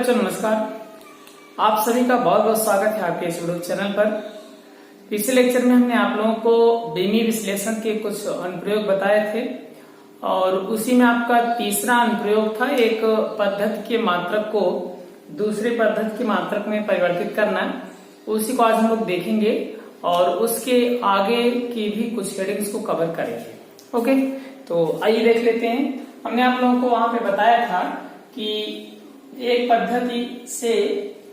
बच्चों नमस्कार। आप सभी का बहुत बहुत स्वागत है आपके इस यूट्यूब चैनल पर। पिछले लेक्चर में हमने आप लोगों को बीमी विश्लेषण के कुछ अनुप्रयोग बताए थे और उसी में आपका तीसरा अनुप्रयोग था एक पद्धति के मात्रक को दूसरे पद्धति के मात्रक में परिवर्तित करना। उसी को आज हम लोग देखेंगे और उसके आगे की भी कुछ हेडिंग्स को कवर करेंगे। ओके, तो आइए देख लेते हैं। हमने आप लोगों को वहां पे बताया था कि एक पद्धति से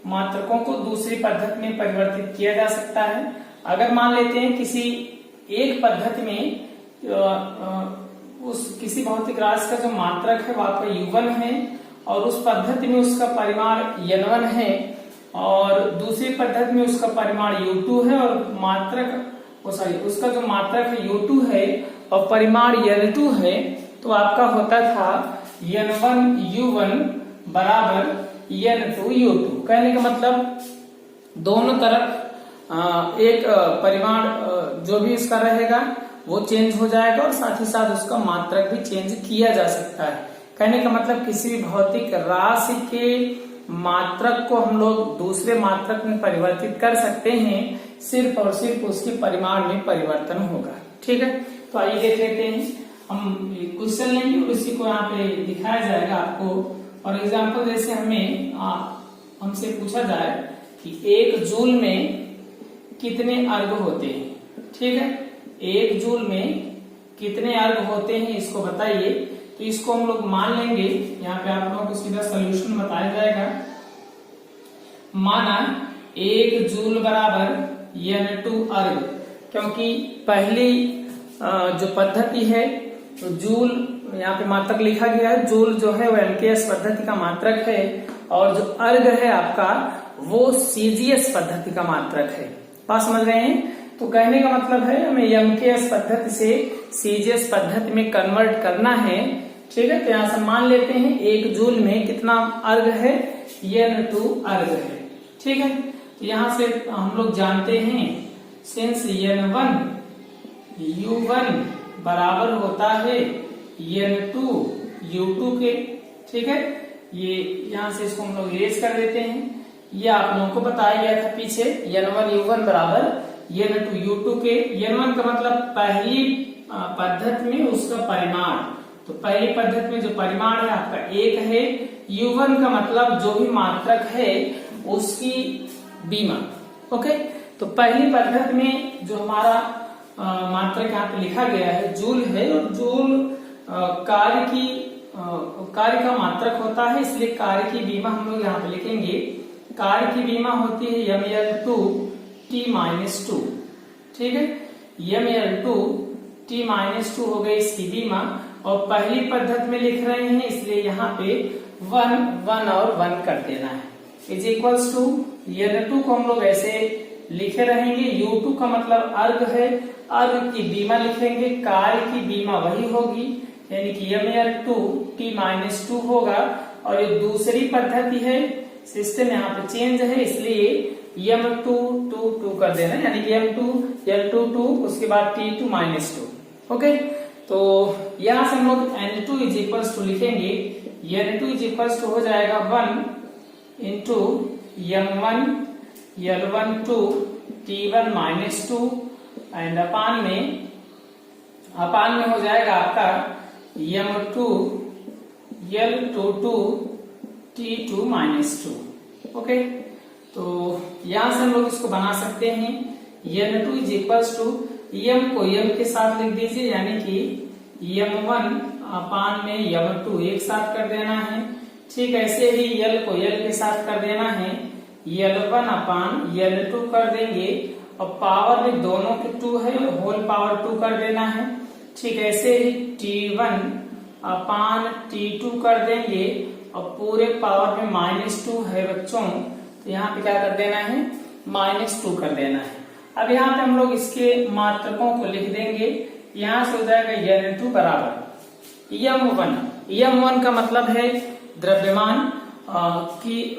मात्रकों को दूसरी पद्धति में परिवर्तित किया जा सकता है। अगर मान लेते हैं किसी एक पद्धति में उस किसी भौतिक राशि का जो मात्रक है वो आपका U1 है और उस पद्धति में उसका परिमाण N1 है और दूसरी पद्धति में उसका परिमाण U2 है और उसका जो मात्रक है U2 है और परिमाण N2 है, तो आपका होता था N1U1 बराबर N2U2। कहने का मतलब दोनों तरफ एक परिमाण जो भी इसका रहेगा वो चेंज हो जाएगा और साथ ही साथ उसका मात्रक भी चेंज किया जा सकता है। कहने का मतलब किसी भी भौतिक राशि के मात्रक को हम लोग दूसरे मात्रक में परिवर्तित कर सकते हैं, सिर्फ और सिर्फ उसके परिमाण में परिवर्तन होगा। ठीक है, तो आइए देख लेते हैं। हम क्वेश्चन लेंगे और इसी को यहाँ पे दिखाया जाएगा आपको। और एग्जाम्पल जैसे हमसे पूछा जाए कि एक जूल में कितने अर्ग होते हैं। ठीक है, एक जूल में कितने अर्ग होते हैं इसको बताइए। तो इसको हम लोग मान लेंगे, यहाँ पे आप लोगों को सीधा सोल्यूशन बताया जाएगा। माना एक जूल बराबर N2 अर्ग, क्योंकि पहली जो पद्धति है तो जूल यहाँ पे मात्रक लिखा गया है। जूल जो है वो एलकेएस पद्धति का मात्रक है और जो अर्ग है आपका वो सीजीएस पद्धति का मात्रक है। बात समझ रहे हैं? तो कहने का मतलब है हमें एमकेएस पद्धति से सीजीएस पद्धति में कन्वर्ट करना है। ठीक है, तो यहाँ से मान लेते हैं एक जूल में कितना अर्ग है, N2 अर्ग है। ठीक है, तो यहाँ से हम लोग जानते हैं सिंस N1 U1 बराबर होता है N2 U2 के। ठीक है, ये यहाँ से इसको हम लोग इरेज कर देते हैं। ये आप लोगों को बताया गया था पीछे N1 U1 बराबर N2 U2 के। N1 का मतलब पहली पद्धति में उसका परिमाण, तो पहली पद्धति में जो परिमाण है आपका 1 है। U1 का मतलब जो भी मात्रक है उसकी बीमा। ओके, तो पहली पद्धति में जो हमारा मात्रक यहाँ पे लिखा गया है जूल है और जूल कार्य का मात्रक होता है, इसलिए कार्य की बीमा हम लोग यहाँ पे लिखेंगे। कार्य की बीमा होती है mL2T-2। ठीक है, mL2T-2 हो गई इसकी बीमा और पहली पद्धति में लिख रहे हैं इसलिए यहाँ पे 1 और 1 कर देना है। इज इक्वल्स टू N2 को हम लोग ऐसे लिखे रहेंगे। U2 का मतलब अर्ग है, अर्ग की बीमा लिखेंगे, कार्य की बीमा वही होगी यानी कि mL2T-2 होगा। और ये दूसरी पद्धति है, सिस्टम यहाँ पे चेंज है इसलिए M2 2 कर देना यानी कि M2 L2 2 उसके बाद T2-2। ओके, तो यहाँ से हम लोग N2 इज इक्वल्स टू लिखेंगे। N2 इज इक्वल्स टू हो जाएगा 1 into M1 L1 2 T1-2 and अपान में हो जाएगा आपका M2 L2 2 T2-2। ओके, तो यहां से हम लोग इसको बना सकते हैं। N2 is equals to M को M के साथ लिख दीजिए यानी कि M1 अपान में M2 एक साथ कर देना है। ठीक, ऐसे ही L को L के साथ कर देना है, L1 अपान L2 कर देंगे और पावर में दोनों के 2 है, होल पावर 2 कर देना है। ठीक, ऐसे ही T1 अपान T2 कर देंगे और पूरे पावर में -2 है बच्चों, तो यहाँ पे क्या कर देना है, -2 कर देना है। अब यहाँ पे हम लोग इसके मात्रकों को लिख देंगे। यहाँ से हो जाएगा N2 बराबर M1 का मतलब है द्रव्यमान की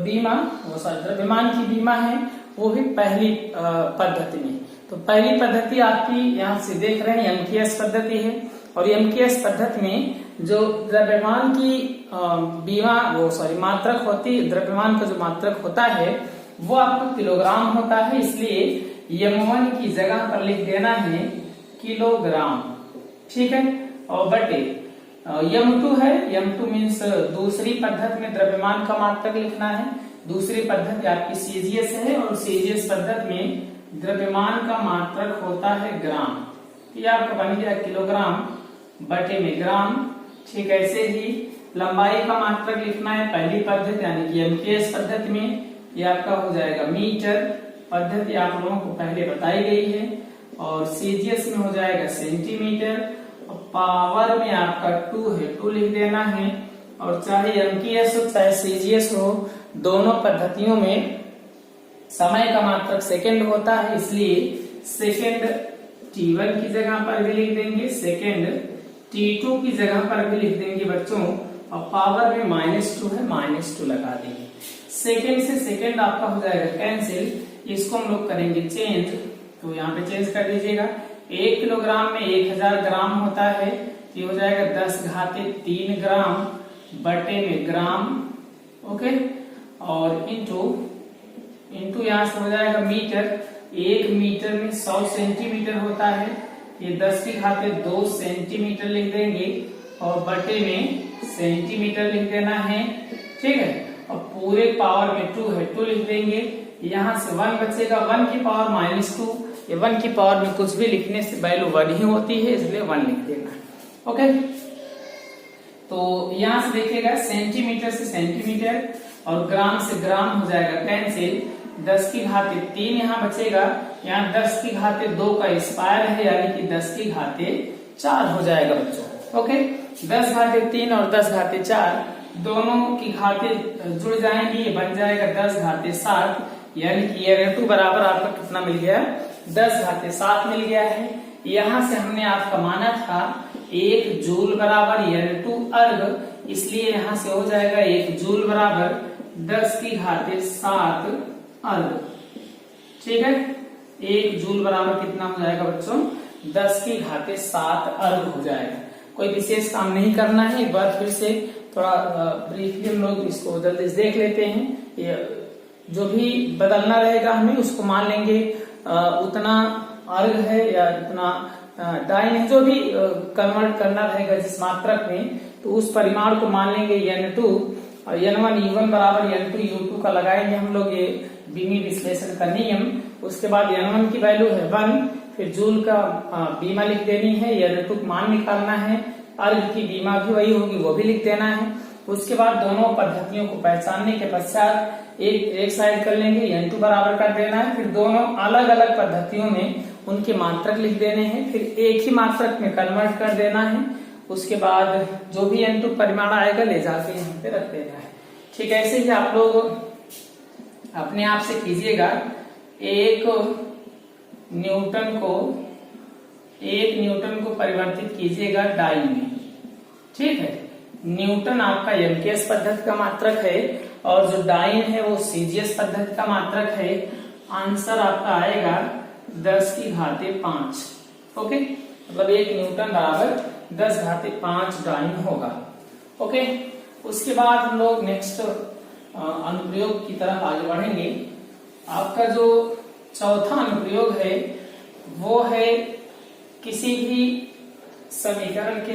बीमा, द्रव्यमान की बीमा है वो भी पहली पद्धति में। तो पहली पद्धति आपकी यहाँ से देख रहे हैं एमकेएस पद्धति है और एमकेएस पद्धति में जो द्रव्यमान की मात्रक होती, द्रव्यमान का जो मात्रक होता है वो आपको किलोग्राम होता है, इसलिए m1 की जगह पर लिख देना है किलोग्राम, ठीक है। और बटे m2 है, m2 मीन्स दूसरी पद्धति में द्रव्यमान का मात्रक लिखना है। दूसरी पद्धति आपकी सीजीएस है और सीजीएस पद्धति में द्रव्यमान का मात्रक होता है ग्राम। ये आपका बन गया किलोग्राम बटे में ग्राम, ठीक। ऐसे ही लंबाई का मात्रक लिखना है पहली पद्धति यानी कि एमकेएस पद्धति में, ये आपका हो जाएगा मीटर। पद्धति आप लोगों को पहले बताई गई है। और सीजीएस में हो जाएगा सेंटीमीटर। और पावर में आपका 2 है, 2 लिख देना है। और चाहे एमकेएस हो चाहे सीजीएस हो, दोनों पद्धतियों में समय का मात्रक सेकंड होता है, इसलिए सेकंड t1 की जगह पर भी लिख देंगे, सेकंड t2 की जगह पर भी लिख देंगे बच्चों। और पावर में -2 है, -2 लगा देंगे। सेकंड से सेकंड आपका हो जाएगा कैंसिल, इसको हम लोग करेंगे चेंज, तो यहाँ पे चेंज कर दीजिएगा। 1 किलोग्राम में 1000 ग्राम होता है, ये हो जाएगा 10⁻³ ग्राम बटे में ग्राम, ओके। और इंटू यहाँ से हो जाएगा मीटर। 1 मीटर में 100 सेंटीमीटर होता है, ये 10⁻² सेंटीमीटर लिख देंगे और बटे में सेंटीमीटर लिख देना है, ठीक है। और पूरे पावर में 2 है, 2 लिख देंगे। यहाँ से 1 बचेगा, 1 की पावर -2, ये 1 की पावर में कुछ भी लिखने से वैल्यू 1 ही होती है, इसलिए 1 लिख देना है, ओके। तो यहाँ से देखिएगा सेंटीमीटर से सेंटीमीटर और ग्राम से ग्राम हो जाएगा कैंसिल। 10⁻³ यहाँ बचेगा, यहाँ 10⁻² का स्क्वायर है यानी कि 10⁻4 हो जाएगा बच्चों, ओके। 10⁻³ और 10⁻4 दोनों की घातें जुड़ जाएंगी, ये बन जाएगा 10⁻7 यानी कि ये 2 बराबर आपका कितना मिल गया, 10⁻7 मिल गया है। यहाँ से हमने आपका माना था 1 जूल बराबर यानी 2 अर्ग, इसलिए यहाँ से हो जाएगा 1 जूल बराबर 10⁻7 अर्ग, ठीक है। 1 जूल बराबर कितना हो जाएगा बच्चों, 10⁻7 अर्ग हो जाएगा। कोई विशेष काम नहीं करना है, एक बार फिर से थोड़ा ब्रीफली हम लोग इसको जल्दी से देख लेते हैं। ये जो भी बदलना रहेगा हमें उसको मान लेंगे उतना अर्ग है या उतना डाइन है, जो भी कन्वर्ट करना रहेगा जिस मात्रक में, तो उस परिमाण को मान लेंगे n2 और n1 u1 बराबर n2 u2 का लगाएंगे हम लोग ये बीमी विश्लेषण का नियम। उसके बाद n1 की वैल्यू है 1, फिर जूल का बीमा लिख देनी है, n2 मान निकालना है, अर्ग की बीमा भी वही होगी वो भी लिख देना है। उसके बाद दोनों पद्धतियों को पहचानने के पश्चात एक साइड कर लेंगे, n2 बराबर कर देना है। फिर दोनों अलग अलग पद्धतियों में उनके मात्रक लिख देने हैं, फिर एक ही मात्रक में कन्वर्ट कर देना है। उसके बाद जो भी n2 परिमाण आएगा ले जाके यहाँ पे रख देना है, ठीक है। ऐसे ही आप लोग अपने आप से कीजिएगा। 1 न्यूटन को परिवर्तित कीजिएगा डाइन में, ठीक है। न्यूटन आपका एमकेएस पद्धति का मात्रक है और जो डाइन है वो सीजीएस पद्धति का मात्रक है। आंसर आपका आएगा 10⁵ ओके, मतलब 1 न्यूटन बराबर 10⁵ डाइन होगा, ओके। उसके बाद हम लोग नेक्स्ट अनुप्रयोग की तरफ आगे बढ़ेंगे। आपका जो चौथा अनुप्रयोग है वो है किसी भी समीकरण के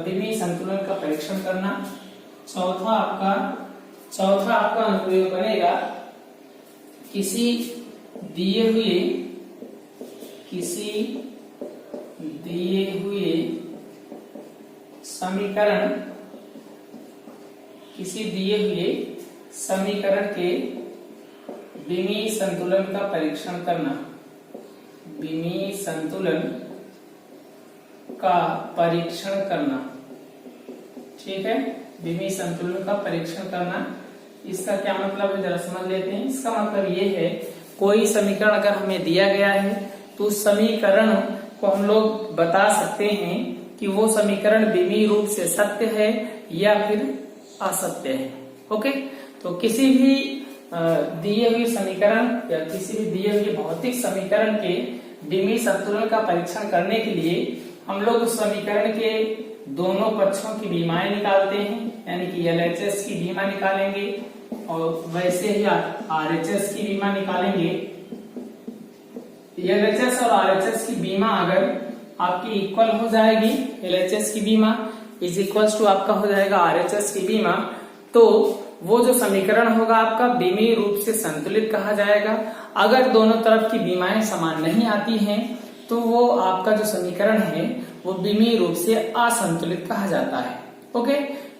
विमीय संतुलन का परीक्षण करना। चौथा आपका अनुप्रयोग बनेगा किसी दिए हुए समीकरण के विमीय संतुलन का परीक्षण करना। विमीय संतुलन का परीक्षण करना, ठीक है। विमीय संतुलन का परीक्षण करना, इसका क्या मतलब है जरा समझ लेते हैं। इसका मतलब ये है कोई समीकरण अगर हमें दिया गया है तो उस समीकरण को हम लोग बता सकते हैं कि वो समीकरण विमीय रूप से सत्य है या फिर असत्य है, ओके। तो किसी भी दिए हुए समीकरण या किसी भी दिए हुए भौतिक समीकरण के विमीय संतुलन का परीक्षण करने के लिए हम लोग उस समीकरण के दोनों पक्षों की बीमाएं निकालते हैं, यानी कि LHS की बीमा निकालेंगे और वैसे ही RHS की बीमा निकालेंगे। LHS और RHS की बीमा अगर आपकी इक्वल हो जाएगी, LHS की बीमा इज इक्वल्स टू आपका हो जाएगा RHS की बीमा, तो वो जो समीकरण होगा आपका बीमीय रूप से संतुलित कहा जाएगा। अगर दोनों तरफ की बीमाएं समान नहीं आती हैं तो वो आपका जो समीकरण है वो बीमीय रूप से असंतुलित कहा जाता है। ओके,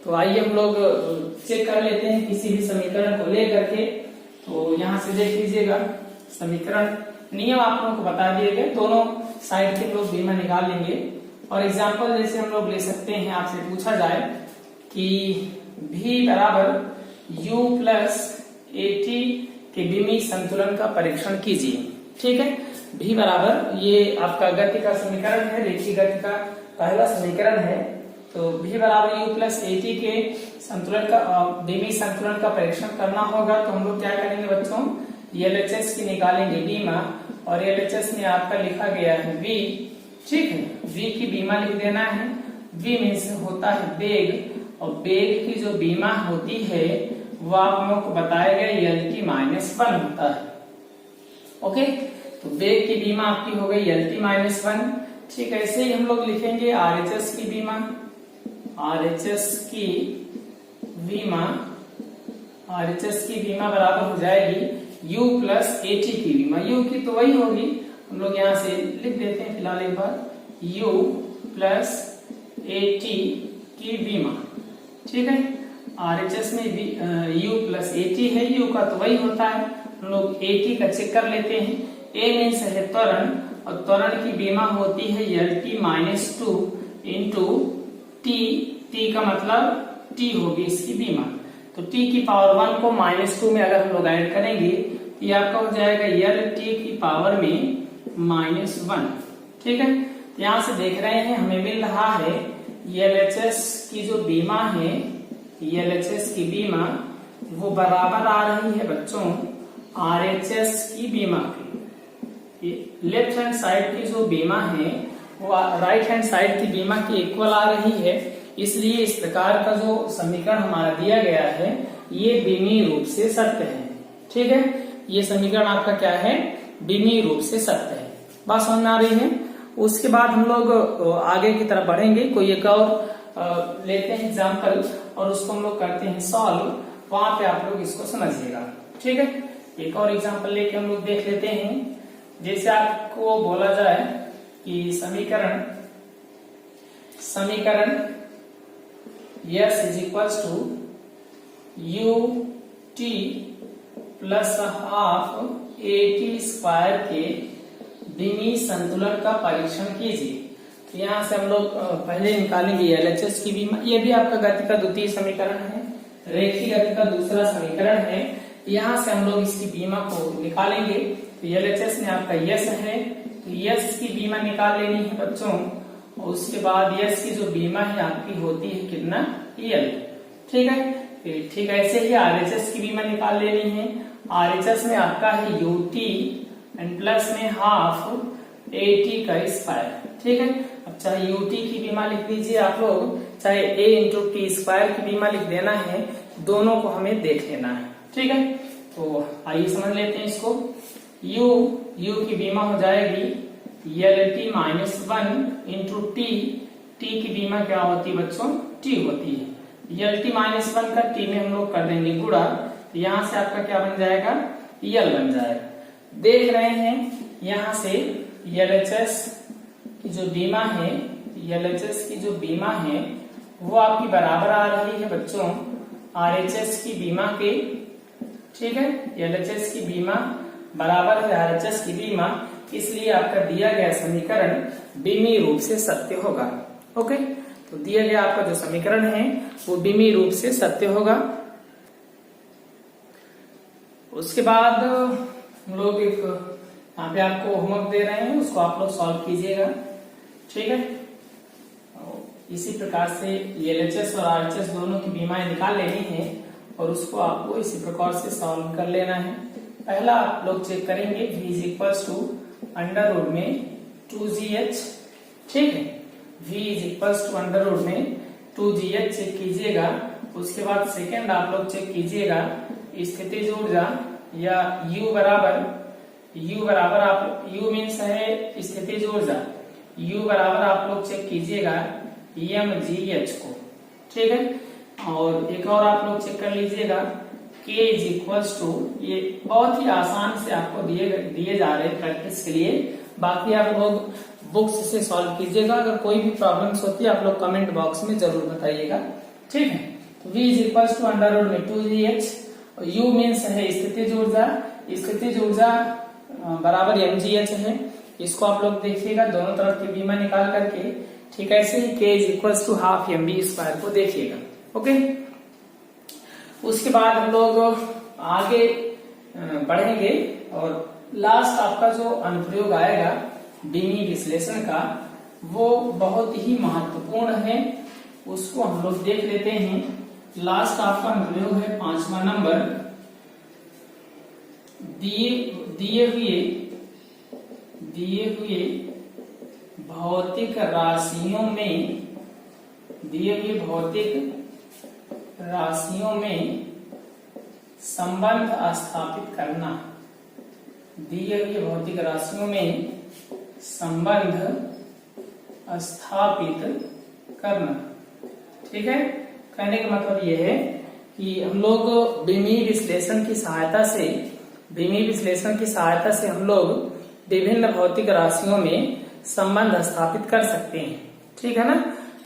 तो आइए हम लोग चेक कर लेते हैं किसी भी समीकरण को लेकर के। तो यहाँ से देख लीजिएगा, समीकरण नियम आप लोगों को बता दिए गए, दोनों साइड के लोग बीमा निकाल लेंगे। और एग्जाम्पल जैसे हम लोग ले सकते हैं, आपसे पूछा जाए कि V बराबर U प्लस AT के बीमीय संतुलन का परीक्षण कीजिए। ठीक है, V बराबर, ये आपका गति का समीकरण है, रेखीय गति का पहला समीकरण है। तो V बराबर U प्लस AT के संतुलन का बीमीय संतुलन का परीक्षण करना होगा। तो हम लोग क्या करेंगे बच्चों, LHS की निकालेंगे बीमा, और LHS में आपका लिखा गया है V। ठीक है, V की बीमा लिख देना है। V में से होता है वेग, और वेग की जो बीमा होती है वो आप लोगों को बताया गया LT-1 होता है। ओके, तो वेग की बीमा आपकी हो गई LT-1। ठीक, ऐसे ही हम लोग लिखेंगे RHS की बीमा। RHS की बीमा बराबर हो जाएगी U प्लस AT की बीमा। U की तो वही होगी, हम लोग यहाँ से लिख देते हैं फिलहाल एक बार, U प्लस AT की बीमा। ठीक है, RHS में U प्लस AT है, U का तो वही होता है, हम लोग AT का चेक कर लेते हैं। A में से है त्वरण, और त्वरण की बीमा होती है LT-2 इंटू T। T का मतलब T होगी इसकी बीमा, तो T की पावर 1 को -2 में अगर हम लोग ऐड करेंगे तो ये आपका हो जाएगा LT की पावर में -1। ठीक है, तो यहाँ से देख रहे हैं हमें मिल रहा है LHS की जो बीमा है, LHS की बीमा वो बराबर आ रही है बच्चों RHS की बीमा की। लेफ्ट हैंड साइड की जो बीमा है वो राइट हैंड साइड की बीमा की इक्वल आ रही है, इसलिए इस प्रकार का जो समीकरण हमारा दिया गया है ये बीमीय रूप से सत्य है। ठीक है, ये समीकरण आपका क्या है, बीमीय रूप से सत्य है। बात समझ में आ रही है। उसके बाद हम लोग आगे की तरफ बढ़ेंगे, कोई एक और लेते हैं एग्जाम्पल और उसको हम लोग करते हैं सॉल्व, वहां पे आप लोग इसको समझिएगा। ठीक है, एक और एग्जाम्पल लेके हम लोग देख लेते हैं। जैसे आपको बोला जाए कि समीकरण S is equals to UT plus half AT square के बीमीय संतुलन का परीक्षण कीजिए। तो यहाँ से हम लोग पहले निकालेंगे LHS की बीमा। ये भी आपका गति का द्वितीय समीकरण है, रेखीय गति का दूसरा समीकरण है। यहाँ से हम लोग इसकी बीमा को निकालेंगे। तो LHS में आपका S है, तो S की बीमा निकाल लेनी है बच्चों, और उसके बाद S की जो बीमा है आपकी होती है कितना, L। ठीक है, ठीक ऐसे ही RHS की बीमा निकाल लेनी है। RHS में आपका है UT एंड प्लस में हाफ AT का स्क्वायर। ठीक है, अब चाहे UT की बीमा लिख दीजिए आप लोग, चाहे A इंटू T स्क्वायर की बीमा लिख देना है, दोनों को हमें देख लेना है। ठीक है, तो आइए समझ लेते हैं इसको। U की बीमा हो जाएगी LT-1 इंटू T की बीमा क्या होती है बच्चों, T होती है। LT-1 का T में हम लोग कर देंगे गुणा, तो यहाँ से आपका क्या बन जाएगा, L बन जाएगा। देख रहे हैं यहाँ से LHS की जो बीमा है, LHS की जो बीमा है वो आपकी बराबर आ रही है बच्चों RHS की बीमा के। ठीक है, LHS की बीमा बराबर है RHS की बीमा, इसलिए आपका दिया गया समीकरण बीमीय रूप से सत्य होगा। ओके, तो दिया गया आपका जो समीकरण है वो बीमीय रूप से सत्य होगा। उसके बाद हम लोग एक यहाँ पे आपको होमवर्क दे रहे हैं, उसको आप लोग सॉल्व कीजिएगा। ठीक है, इसी प्रकार से LHS और RHS दोनों की बीमाएं निकाल लेनी है और उसको आपको इसी प्रकार से सॉल्व कर लेना है। पहला आप लोग चेक करेंगे V is equals to under root में 2GH। ठीक है, v is equals to under root में 2gh चेक कीजिएगा। उसके बाद सेकेंड आप लोग चेक कीजिएगा स्थितिज ऊर्जा या u बराबर आप u मीन्स है स्थितिज ऊर्जा, u बराबर आप लोग चेक कीजिएगा mgh को, ठीक है। और एक और आप लोग चेक कर लीजिएगा k इज इक्वल्स टू, ये बहुत ही आसान से आपको दिए जा रहे हैं प्रैक्टिस के लिए, बाकी आप लोग बुक्स से सॉल्व कीजिएगा। अगर कोई भी प्रॉब्लम्स होती है आप लोग कमेंट बॉक्स में जरूर बताइएगा, ठीक है। तो v is equals to under root में 2gh, u मीन्स है स्थितिज ऊर्जा, स्थितिज ऊर्जा बराबर mgh है। इसको आप लोग देखिएगा दोनों तरफ की बीमा निकाल करके, ठीक है। ऐसे ही k is equals to half mv square को देखिएगा, ओके। उसके बाद हम लोग आगे बढ़ेंगे और लास्ट आपका जो अनुप्रयोग आएगा डिमी विश्लेषण का, वो बहुत ही महत्वपूर्ण है, उसको हम लोग देख लेते हैं। लास्ट आपका अनुप्रयोग है 5वां नंबर। दिए हुए भौतिक राशियों में, दिए हुए भौतिक राशियों में संबंध स्थापित करना, दिए हुए भौतिक राशियों में संबंध स्थापित करना, ठीक है। कहने का मतलब यह है कि हम लोग डिमी विश्लेषण की सहायता से हम लोग विभिन्न भौतिक राशियों में संबंध स्थापित कर सकते हैं, ठीक है ना।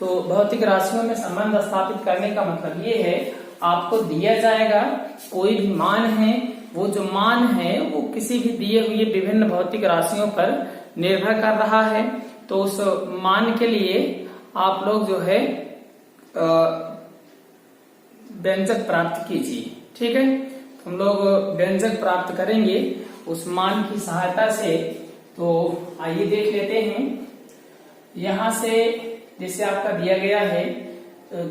तो भौतिक राशियों में संबंध स्थापित करने का मतलब ये है, आपको दिया जाएगा कोई भी मान है, वो जो मान है वो किसी भी दिए हुए विभिन्न भौतिक राशियों पर निर्भर कर रहा है। तो उस मान के लिए आप लोग जो है व्यंजक प्राप्त कीजिए, ठीक है। तो हम लोग व्यंजक प्राप्त करेंगे उस मान की सहायता से। तो आइए देख लेते हैं। यहाँ से जैसे आपका दिया गया है,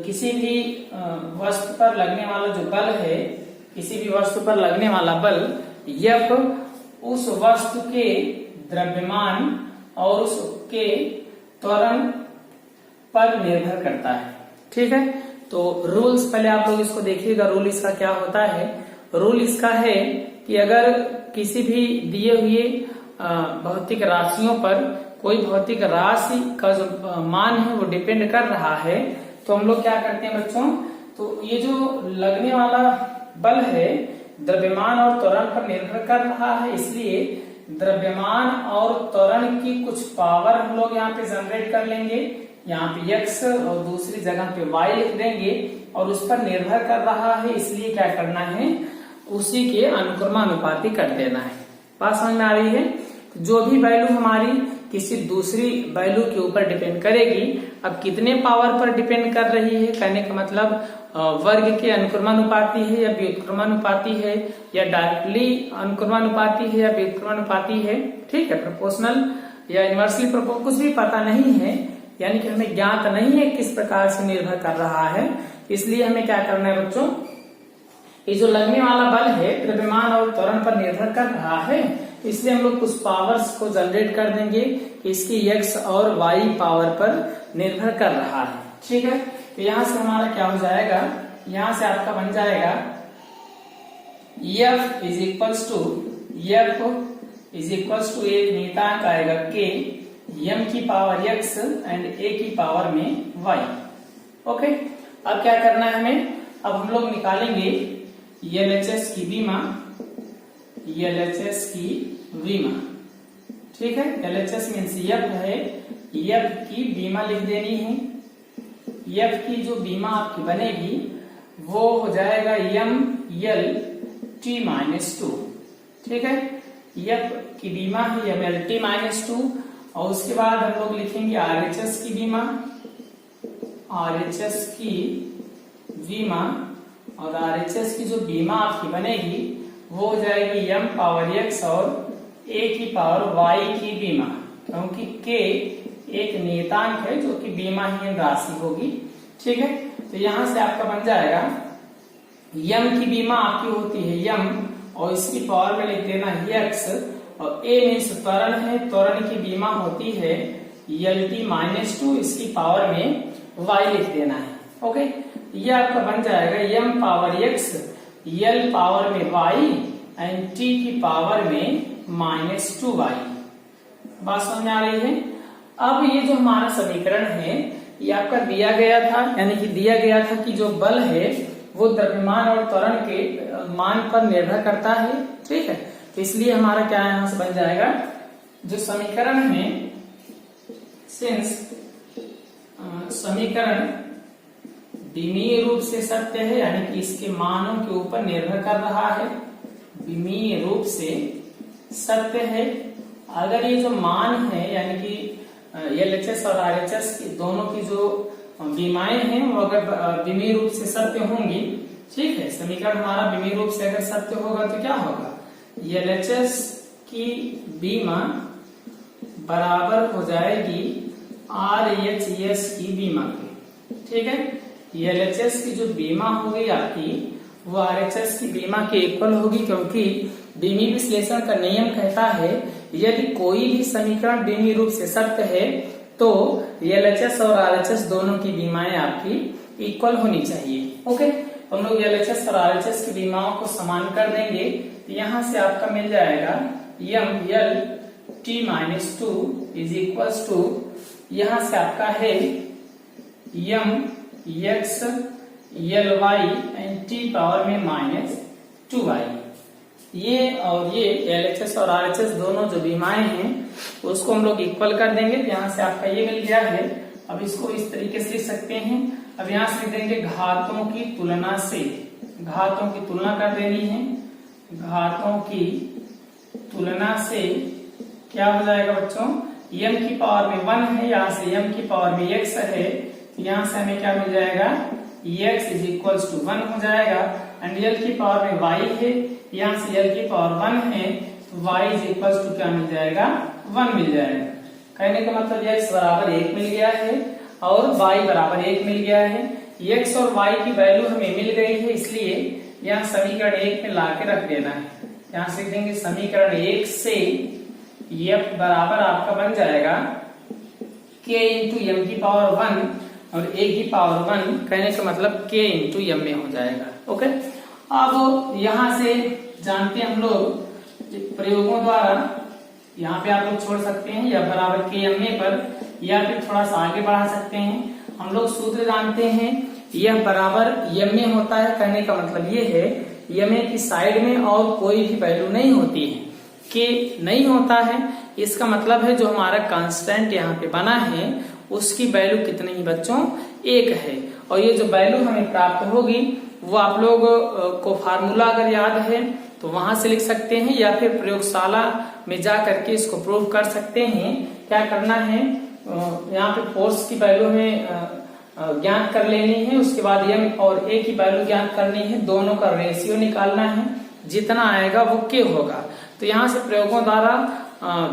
किसी भी वस्तु पर लगने वाला जो बल है, किसी भी वस्तु पर लगने वाला बल F उस वस्तु के द्रव्यमान और उसके त्वरण पर निर्भर करता है, ठीक है। तो रूल्स पहले आप लोग इसको देखिएगा, रूल इसका क्या होता है। रूल इसका है कि अगर किसी भी दिए हुए भौतिक राशियों पर कोई भौतिक राशि का जो मान है वो डिपेंड कर रहा है, तो हम लोग क्या करते हैं बच्चों, तो ये जो लगने वाला बल है द्रव्यमान और त्वरण पर निर्भर कर रहा है, इसलिए द्रव्यमान और त्वरण की कुछ पावर हम लोग यहाँ पे जनरेट कर लेंगे। यहाँ पे x और दूसरी जगह पे y लिख देंगे, और उस पर निर्भर कर रहा है, इसलिए क्या करना है, उसी के अनुक्रमानुपाती कर देना है। बात समझ में आ रही है। जो भी वैल्यू हमारी किसी दूसरी वैल्यू के ऊपर डिपेंड करेगी, अब कितने पावर पर डिपेंड कर रही है, कहने का मतलब वर्ग के अनुक्रमानुपाती है या व्युत्क्रमानुपाती है, या डायरेक्टली अनुक्रमानुपाती है या व्युत्क्रमानुपाती है, ठीक है। प्रोपोर्शनल या इनवर्सली प्रोपोर्शनल कुछ भी पता नहीं है, यानी कि हमें ज्ञात नहीं है किस प्रकार से निर्भर कर रहा है। इसलिए हमें क्या करना है बच्चों, ये जो लगने वाला बल है द्रव्यमान और त्वरण पर निर्भर कर रहा है, इसलिए हम लोग कुछ पावर्स को जनरेट कर देंगे कि इसकी x और y पावर पर निर्भर कर रहा है, ठीक है। तो यहाँ से हमारा क्या हो जाएगा, यहाँ से आपका बन जाएगा F इज इक्वल्स टू एक नियतांक आएगा k, m की पावर x एंड a की पावर में y, ओके। अब क्या करना है हमें, अब हम लोग निकालेंगे LHS की बीमा, LHS की बीमा, ठीक है। LHS मीन्स F है, F की बीमा लिख देनी है। F की जो बीमा आपकी बनेगी वो हो जाएगा MLT-2, ठीक है। F की बीमा है MLT-2, और उसके बाद हम लोग लिखेंगे RHS की बीमा, RHS की बीमा, और RHS की जो बीमा आपकी बनेगी वो हो जाएगी m पावर x और a की पावर y की बीमा, क्योंकि k एक नियतांक है जो कि बीमाहीन राशि होगी, ठीक है। तो यहां से आपका बन जाएगा m की बीमा आपकी होती है m, और इसकी पावर में लिख देना है x, और a मीन्स त्वरण है, त्वरण की बीमा होती है LT-2 इसकी पावर में y लिख देना है। ओके, ये आपका बन जाएगा m power x l power में y एंड t की पावर में -2y। बात समझ में आ रही है? अब ये जो हमारा समीकरण है ये आपका दिया गया था, यानी कि दिया गया था कि जो बल है वो द्रव्यमान और त्वरण के मान पर निर्भर करता है। ठीक है, तो इसलिए हमारा क्या यहां से बन जाएगा, जो समीकरण है, सिंस समीकरण विमीय रूप से सत्य है, यानी कि इसके मानों के ऊपर निर्भर कर रहा है, विमीय रूप से सत्य है। अगर ये जो मान है, यानी कि LHS और RHS की दोनों की जो विमाएं हैं वो अगर विमीय रूप से सत्य होंगी, ठीक है, समीकरण हमारा विमीय रूप से अगर सत्य होगा तो क्या होगा, LHS की विमा बराबर हो जाएगी RHS की विमा के। ठीक है, LHS की जो बीमा होगी आपकी वो RHS की बीमा के इक्वल होगी, क्योंकि विमीय विश्लेषण का नियम कहता है यदि कोई भी समीकरण विमीय रूप से सत्य है तो LHS और RHS दोनों की बीमाएं आपकी इक्वल होनी चाहिए। ओके, तो हम लोग LHS और RHS की बीमाओं को समान कर देंगे, तो यहां से आपका मिल जाएगा MLT-2 इज इक्वल्स टू, यहां से आपका है MX LY and T power में -2y। ये और ये LHS और RHS दोनों जो बीमाएं हैं उसको हम लोग इक्वल कर देंगे, तो यहाँ से आपका ये मिल गया है। अब इसको इस तरीके से लिख सकते हैं, अब यहाँ से लिख देंगे घातों की तुलना से, घातों की तुलना कर देनी है, घातों की तुलना से क्या हो जाएगा बच्चों, m की पावर में 1 है, यहाँ से m की पावर में x है, तो यहाँ से हमें क्या मिल जाएगा, x इज इक्वल्स टू 1 हो जाएगा, एंड l की पावर में y है, यहाँ से l की पावर 1 है, तो y इज इक्वल्स टू क्या मिल जाएगा, 1 मिल जाएगा। कहने का मतलब x बराबर 1 मिल गया है और y बराबर 1 मिल गया है। x और y की वैल्यू हमें मिल गई है, इसलिए यहाँ समीकरण 1 में ला के रख देना है। यहाँ से देंगे समीकरण 1 से f बराबर आपका बन जाएगा k इंटू m की पावर 1 और a की पावर 1, कहने का मतलब k इंटू m में हो जाएगा। ओके, अब यहाँ से जानते हैं हम लोग प्रयोगों द्वारा, यहाँ पे आप लोग छोड़ सकते हैं या बराबर के एम ए पर, या फिर थोड़ा सा आगे बढ़ा सकते हैं। हम लोग सूत्र जानते हैं, यह बराबर एम ए होता है, कहने का मतलब ये है एम ए की साइड में और कोई भी वैल्यू नहीं होती है, के नहीं होता है। इसका मतलब है जो हमारा कांस्टेंट यहाँ पे बना है उसकी वैल्यू कितनी ही बच्चों, 1 है। और ये जो वैल्यू हमें प्राप्त होगी वो आप लोग को फार्मूला अगर याद है तो वहां से लिख सकते हैं, या फिर प्रयोगशाला में जा करके इसको प्रूव कर सकते हैं। क्या करना है, यहाँ पे फोर्स की वैल्यू हमें ज्ञात कर लेनी है, उसके बाद एम और ए की वैल्यू ज्ञात करनी है, दोनों का रेशियो निकालना है, जितना आएगा वो के होगा। तो यहाँ से प्रयोगों द्वारा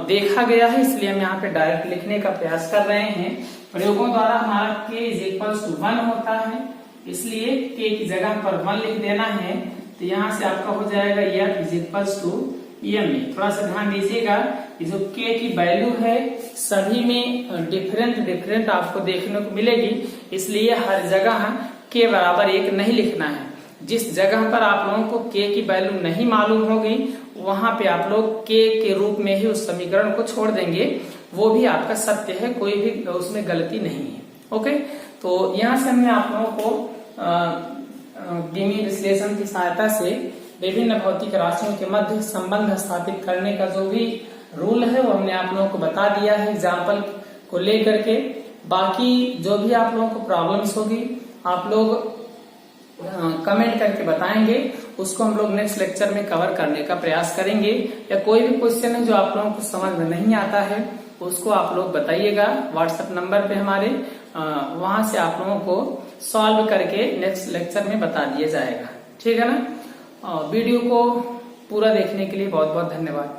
देखा गया है, इसलिए हम यहाँ पे डायरेक्ट लिखने का प्रयास कर रहे हैं। प्रयोगों द्वारा हमारा k इज इक्वल्स टू 1 होता है, इसलिए k की जगह पर 1 लिख देना है। तो यहाँ से आपका हो जाएगा f is equals to M A. थोड़ा सा ध्यान दीजिएगा, ये जो k की वैल्यू है सभी में डिफरेंट आपको देखने को मिलेगी, इसलिए हर जगह k बराबर 1 नहीं लिखना है। जिस जगह पर आप लोगों को k की वैल्यू नहीं मालूम होगी वहां पे आप लोग k के रूप में ही उस समीकरण को छोड़ देंगे, वो भी आपका सत्य है, कोई भी उसमें गलती नहीं है। ओके, तो यहाँ से हमने आप लोगों को विमीय विश्लेषण की सहायता से विभिन्न भौतिक राशियों के मध्य संबंध स्थापित करने का जो भी रूल है वो हमने आप लोगों को बता दिया है एग्जाम्पल को लेकर के। बाकी जो भी आप लोगों को प्रॉब्लम्स होगी आप लोग कमेंट करके बताएंगे, उसको हम लोग नेक्स्ट लेक्चर में कवर करने का प्रयास करेंगे। या कोई भी क्वेश्चन है जो आप लोगों को समझ में नहीं आता है उसको आप लोग बताइएगा व्हाट्सएप नंबर पे हमारे, वहां से आप लोगों को सॉल्व करके नेक्स्ट लेक्चर में बता दिया जाएगा। ठीक है ना, वीडियो को पूरा देखने के लिए बहुत बहुत धन्यवाद।